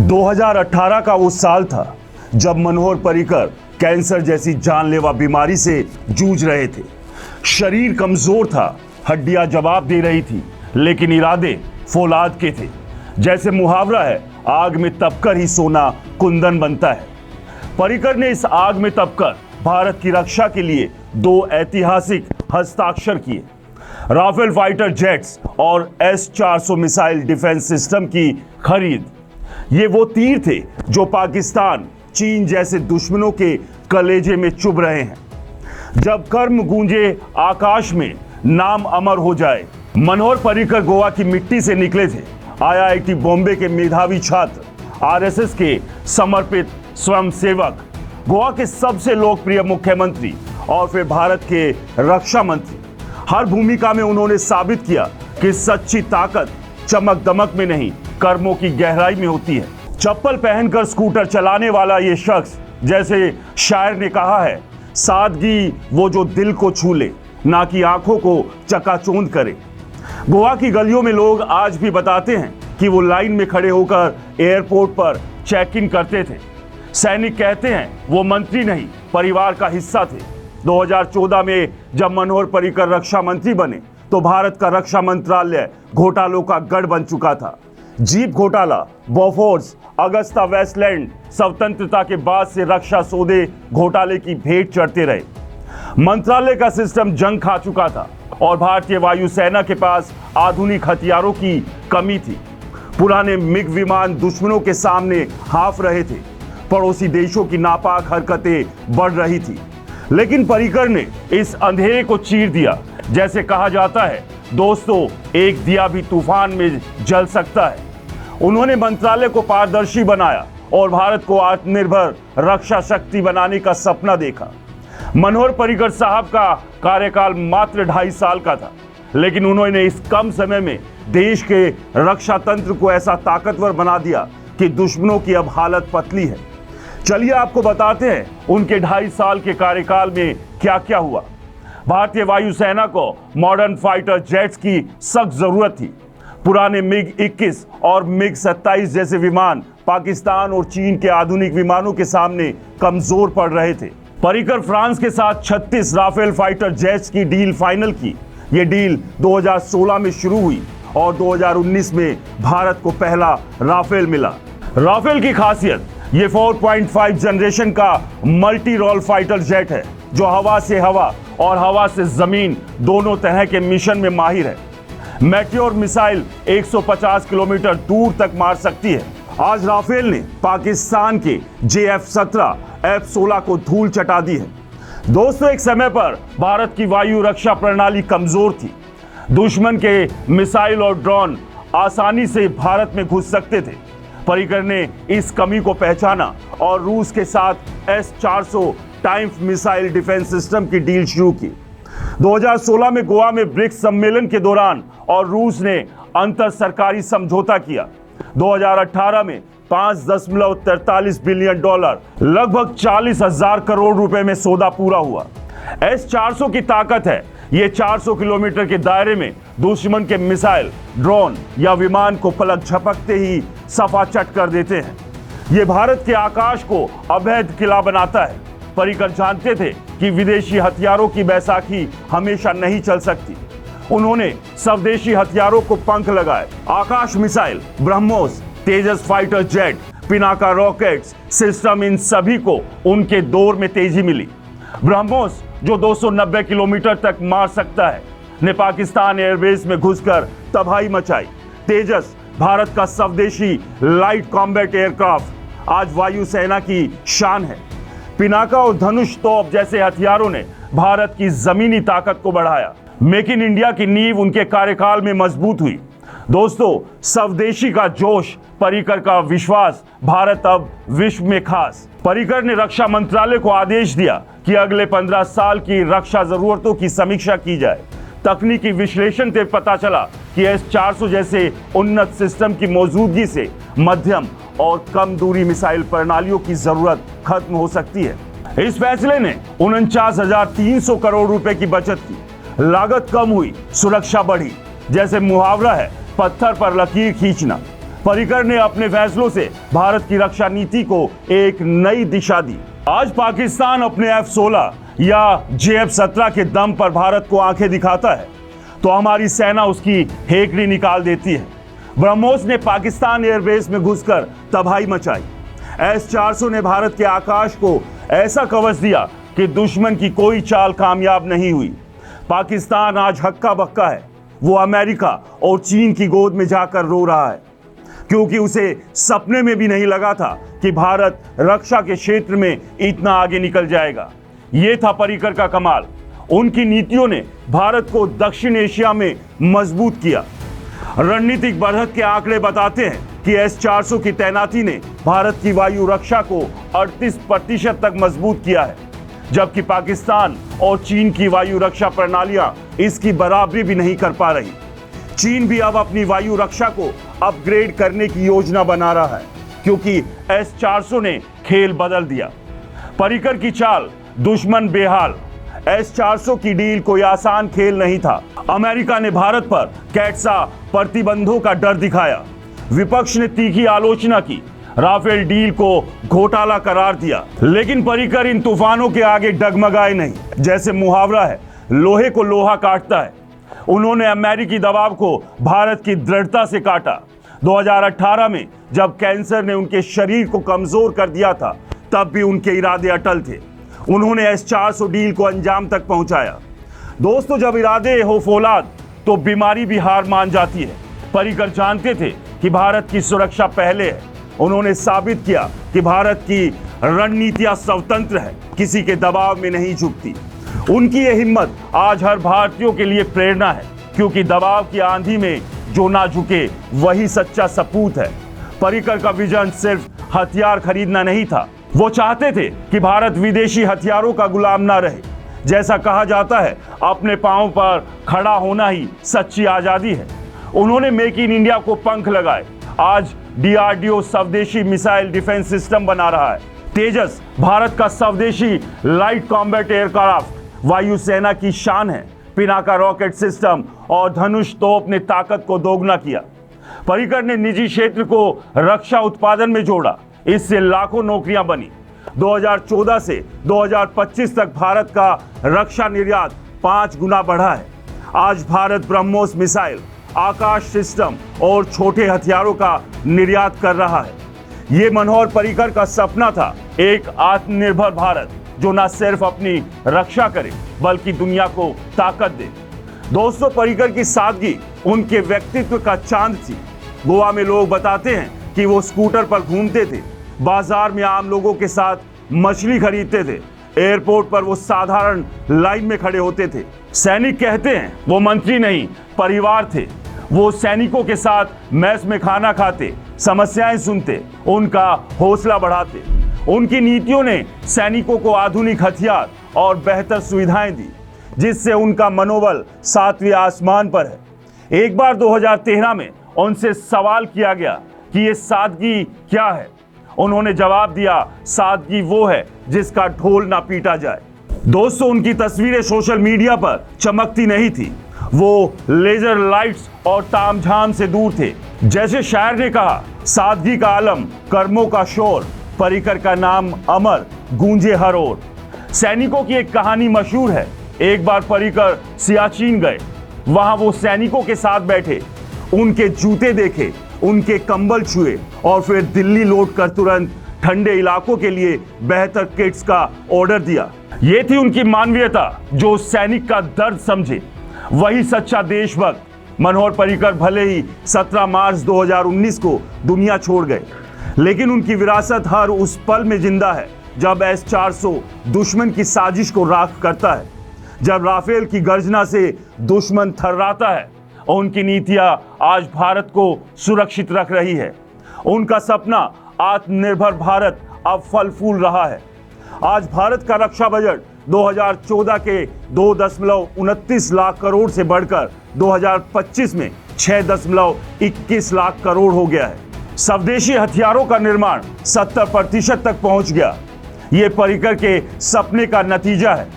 2018 का वो साल था जब मनोहर पर्रिकर कैंसर जैसी जानलेवा बीमारी से जूझ रहे थे। शरीर कमजोर था, हड्डियां जवाब दे रही थी, लेकिन इरादे फौलाद के थे। जैसे मुहावरा है, आग में तपकर ही सोना कुंदन बनता है। पर्रिकर ने इस आग में तपकर भारत की रक्षा के लिए दो ऐतिहासिक हस्ताक्षर किए। राफेल फाइटर जेट्स और S-400 मिसाइल डिफेंस सिस्टम की खरीद। ये वो तीर थे जो पाकिस्तान, चीन जैसे दुश्मनों के कलेजे में चुभ रहे हैं। जब कर्म गूंजे आकाश में, नाम अमर हो जाए। मनोहर पर्रिकर गोवा की मिट्टी से निकले थे। IIT बॉम्बे के मेधावी छात्र, RSS के समर्पित स्वयंसेवक, गोवा के सबसे लोकप्रिय मुख्यमंत्री और फिर भारत के रक्षा मंत्री। हर भूमिका में उन्होंने साबित किया कि सच्ची ताकत चमक दमक में नहीं, कर्मों की गहराई में होती है। चप्पल पहनकर स्कूटर चलाने वाला ये शख्स, जैसे शायर ने कहा है, सादगी वो जो दिल को छू ले, ना कि आंखों को चकाचौंध करे। गोवा की गलियों में लोग आज भी बताते हैं कि वो लाइन में खड़े होकर एयरपोर्ट पर चेक इन करते थे। सैनिक कहते हैं वो मंत्री नहीं, परिवार का हिस्सा थे। 2014 में जब मनोहर पर्रिकर रक्षा मंत्री बने तो भारत का रक्षा मंत्रालय घोटालों का गढ़ बन चुका था। जीप घोटाला, बोफोर्स, अगस्ता वेस्टलैंड, स्वतंत्रता के बाद से रक्षा सौदे घोटाले की भेंट चढ़ते रहे। मंत्रालय का सिस्टम जंग खा चुका था और भारतीय वायुसेना के पास आधुनिक हथियारों की कमी थी। पुराने मिग विमान दुश्मनों के सामने हाफ रहे थे। पड़ोसी देशों की नापाक हरकतें बढ़ रही थी। लेकिन पर्रिकर ने इस अंधेरे को चीर दिया। जैसे कहा जाता है, दोस्तों, एक दिया भी तूफान में जल सकता है। उन्होंने मंत्रालय को पारदर्शी बनाया और भारत को आत्मनिर्भर रक्षा शक्ति बनाने का सपना देखा। मनोहर पर्रिकर साहब का कार्यकाल मात्र 2.5 साल का था, लेकिन उन्होंने इस कम समय में देश के रक्षा तंत्र को ऐसा ताकतवर बना दिया कि दुश्मनों की अब हालत पतली है। चलिए आपको बताते हैं उनके 2.5 साल के कार्यकाल में क्या क्या हुआ। भारतीय वायुसेना को मॉडर्न फाइटर जेट्स की सख्त जरूरत थी। पुराने MiG-21 और MiG-27 जैसे विमान पाकिस्तान और चीन के आधुनिक विमानों के सामने कमजोर पड़ रहे थे। पर्रिकर फ्रांस के साथ 36 राफेल फाइटर जेट्स की डील फाइनल की। ये डील 2016 में शुरू हुई और 2019 में भारत को पहला राफेल मिला। राफेल की खासियत, ये 4.5 जनरेशन का मल्टी रोल फाइटर जेट है जो हवा से हवा और हवा से जमीन दोनों तरह के मिशन में माहिर है। मैट्योर मिसाइल 150 किलोमीटर दूर तक मार सकती है। आज राफेल ने पाकिस्तान के JF-17, F-16 को धूल चटा दी है। दोस्तों, एक समय पर भारत की वायु रक्षा प्रणाली कमजोर थी। दुश्मन के मिसाइल और ड्रोन आसानी से भारत में घुस सकते थे। पर्रिकर ने इस कमी को पहचाना और रूस के साथ S-400 times missile defence system की डील शुरू की। 2016 में गोवा में ब्रिक्स सम्मेलन के दौरान और रूस ने अंतर सरकारी समझौता किया। 2018 में $5.43 बिलियन, लगभग 40,000 करोड़ रुपए में सौदा पूरा हुआ। S-400 की ताकत है, ये 400 किलोमीटर के दायरे में दुश्मन के मिसाइल, ड्रोन या विमान को पलक झपकते ही सफाचट कर देते हैं। ये भारत के आकाश को अवैध किला बनाता है। पर्रिकर जानते थे कि विदेशी हथियारों की बैसाखी हमेशा नहीं चल सकती। उन्होंने स्वदेशी हथियारों को पंख लगाए। Akash missile, BrahMos, Tejas fighter jet, Pinaka rockets system, इन सभी को उनके दौर में तेजी मिली। ब्रह्मोस, जो 290 किलोमीटर तक मार सकता है, ने पाकिस्तान एयरबेस में घुसकर तबाही मचाई। तेजस, भारत का स्वदेशी लाइट कॉम्बैट एयरक्राफ्ट, आज वायुसेना की शान है। पिनाका और धनुष तोप जैसे हथियारों ने भारत की जमीनी ताकत को बढ़ाया। मेक इन इंडिया की नींव उनके कार्यकाल में मजबूत हुई। दोस्तों, स्वदेशी का जोश, पर्रिकर का विश्वास, भारत अब विश्व में खास। पर्रिकर ने रक्षा मंत्रालय को आदेश दिया कि अगले 15 साल की रक्षा जरूरतों की समीक्षा की जाए। तकनीकी विश्लेषण से पता चला कि S-400 जैसे उन्नत सिस्टम की मौजूदगी से मध्यम और कम दूरी मिसाइल प्रणालियों की जरूरत खत्म हो सकती है। इस फैसले ने 49,300 करोड़ रुपए की बचत की। लागत कम हुई, सुरक्षा बढ़ी। जैसे मुहावरा है, पत्थर पर लकीर खींचना। पर्रिकर ने अपने फैसलों से भारत की रक्षा नीति को एक नई दिशा दी। आज पाकिस्तान अपने F-16 या JF-17 के दम पर भारत को आंखें दिखाता है तो हमारी सेना उसकी हेकड़ी निकाल देती है। ब्रह्मोस ने पाकिस्तान एयरबेस में घुसकर तबाही मचाई। S-400 ने भारत के आकाश को ऐसा कवच दिया कि दुश्मन की कोई चाल कामयाब नहीं हुई। पाकिस्तान आज हक्का बक्का है। वो अमेरिका और चीन की गोद में जाकर रो रहा है, क्योंकि उसे सपने में भी नहीं लगा था कि भारत रक्षा के क्षेत्र में इतना आगे निकल जाएगा। ये था पर्रिकर का कमाल। उनकी नीतियों ने भारत को दक्षिण एशिया में मजबूत किया। रणनीतिक बढ़त के आंकड़े बताते हैं कि S-400 की तैनाती ने भारत की वायु रक्षा को 38% तक मजबूत किया है, जबकि पाकिस्तान और चीन की वायु रक्षा प्रणालियां इसकी बराबरी भी नहीं कर पा रही। चीन भी अब अपनी वायु रक्षा को अपग्रेड करने की योजना बना रहा है, क्योंकि S-400 ने खेल बदल दिया। पर्रिकर की चाल, दुश्मन बेहाल। S-400 की डील कोई आसान खेल नहीं था। अमेरिका ने भारत पर कैटसा प्रतिबंधों का डर दिखाया। विपक्ष ने तीखी आलोचना की, राफेल डील को घोटाला करार दिया, लेकिन पर्रिकर इन तूफानों के आगे डगमगाए नहीं। जैसे मुहावरा है, लोहे को लोहा काटता है। उन्होंने अमेरिकी दबाव को भारत की दृढ़ता से काटा। 2018 में जब कैंसर ने उनके शरीर को कमजोर कर दिया था, तब भी उनके इरादे अटल थे। उन्होंने S-400 डील को अंजाम तक पहुंचाया। दोस्तों, जब इरादे हो फौलाद तो बीमारी भी हार मान जाती है। पर्रिकर जानते थे कि भारत की सुरक्षा पहले है। उन्होंने साबित किया कि भारत की रणनीतियां स्वतंत्र है, किसी के दबाव में नहीं झुकती। उनकी ये हिम्मत आज हर भारतीयों के लिए प्रेरणा है, क्योंकि दबाव की आंधी में जो ना झुके वही सच्चा सपूत है। पर्रिकर का विजन सिर्फ हथियार खरीदना नहीं था। वो चाहते थे कि भारत विदेशी हथियारों का गुलाम ना रहे। जैसा कहा जाता है, अपने पांव पर खड़ा होना ही सच्ची आजादी है। उन्होंने मेक इन इंडिया को पंख लगाए। आज DRDO स्वदेशी मिसाइल डिफेंस सिस्टम बना रहा है। तेजस भारत का स्वदेशी लाइट कॉम्बैट एयरक्राफ्ट वायुसेना की शान है। पिनाका रॉकेट सिस्टम और धनुष तोप ने ताकत को दोगुना किया। पर्रिकर ने निजी क्षेत्र को रक्षा उत्पादन में जोड़ा। इससे लाखों नौकरियां बनी। 2014 से 2025 तक भारत का रक्षा निर्यात 5 गुना बढ़ा है। आज भारत ब्रह्मोस मिसाइल, आकाश सिस्टम और छोटे हथियारों का निर्यात कर रहा है। ये मनोहर पर्रिकर का सपना था, एक आत्मनिर्भर भारत जो न सिर्फ अपनी रक्षा करे बल्कि दुनिया को ताकत दे। दोस्तों, पर्रिकर की सादगी उनके व्यक्तित्व का चांद थी। गोवा में लोग बताते हैं कि वो स्कूटर पर घूमते थे, बाजार में आम लोगों के साथ मछली खरीदते थे, एयरपोर्ट पर वो साधारण लाइन में खड़े होते थे। सैनिक कहते हैं वो मंत्री नहीं, परिवार थे। वो सैनिकों के साथ मैस में खाना खाते, समस्याएं सुनते, उनका हौसला बढ़ाते। उनकी नीतियों ने सैनिकों को आधुनिक हथियार और बेहतर सुविधाएं दी, जिससे उनका मनोबल 7वें आसमान पर है। एक बार 2013 में उनसे सवाल किया गया कि ये सादगी क्या है। उन्होंने जवाब दिया, सादगी वो है जिसका ढोल ना पीटा जाए। दोस्तों, उनकी तस्वीरें सोशल मीडिया पर चमकती नहीं थी। वो लेजर लाइट्स और तामझाम से दूर थे। जैसे शायर ने कहा, सादगी का आलम, कर्मों का शोर, पर्रिकर का नाम अमर गूंजे हर ओर। सैनिकों की एक कहानी मशहूर है। एक बार पर्रिकर सियाचिन गए। वहां वो सैनिकों के साथ बैठे, उनके जूते देखे, उनके कंबल छुए और फिर दिल्ली लौट कर तुरंत ठंडे इलाकों के लिए बेहतर किट्स का ऑर्डर दिया। ये थी उनकी मानवीयता, जो सैनिक का दर्द समझे, वही सच्चा देशभक्त। मनोहर पर्रिकर भले ही 17 मार्च 2019 को दुनिया छोड़ गए, लेकिन उनकी विरासत हर उस पल में जिंदा है जब S-400 दुश्मन की साजिश को राख करता है, जब राफेल की गर्जना से दुश्मन थर्राता है। और उनकी नीतियां आज भारत को सुरक्षित रख रही है। उनका सपना आत्मनिर्भर भारत अब फल फूल रहा है। आज भारत का रक्षा बजट 2014 के 2.29 लाख करोड़ से बढ़कर 2025 में 6.21 लाख करोड़ हो गया है। स्वदेशी हथियारों का निर्माण 70% तक पहुंच गया। ये पर्रिकर के सपने का नतीजा है।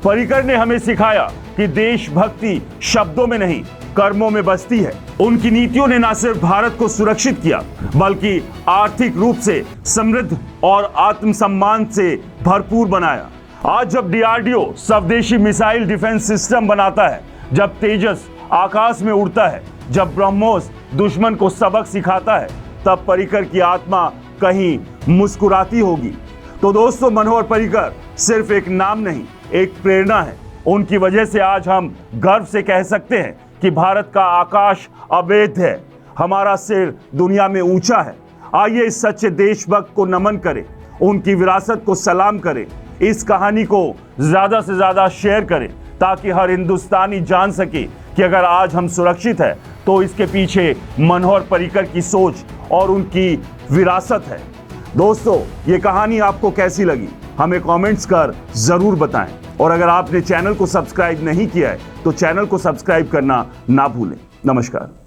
पर्रिकर ने हमें सिखाया कि देशभक्ति शब्दों में नहीं, कर्मों में बसती है। उनकी नीतियों ने न सिर्फ भारत को सुरक्षित किया बल्कि आर्थिक रूप से समृद्ध और आत्मसम्मान से भरपूर बनाया। आज जब डीआरडीओ स्वदेशी मिसाइल डिफेंस सिस्टम बनाता है, जब तेजस आकाश में उड़ता है, जब ब्रह्मोस दुश्मन को सबक सिखाता है, तब पर्रिकर की आत्मा कहीं मुस्कुराती होगी। तो दोस्तों, मनोहर पर्रिकर सिर्फ एक नाम नहीं, एक प्रेरणा है। उनकी वजह से आज हम गर्व से कह सकते हैं कि भारत का आकाश अभेद्य है, हमारा सिर दुनिया में ऊंचा है। आइए इस सच्चे देशभक्त को नमन करें, उनकी विरासत को सलाम करें, इस कहानी को ज्यादा से ज्यादा शेयर करें ताकि हर हिंदुस्तानी जान सके कि अगर आज हम सुरक्षित हैं तो इसके पीछे मनोहर पर्रिकर की सोच और उनकी विरासत है। दोस्तों, ये कहानी आपको कैसी लगी हमें कमेंट्स कर जरूर बताएं, और अगर आपने चैनल को सब्सक्राइब नहीं किया है तो चैनल को सब्सक्राइब करना ना भूलें। नमस्कार।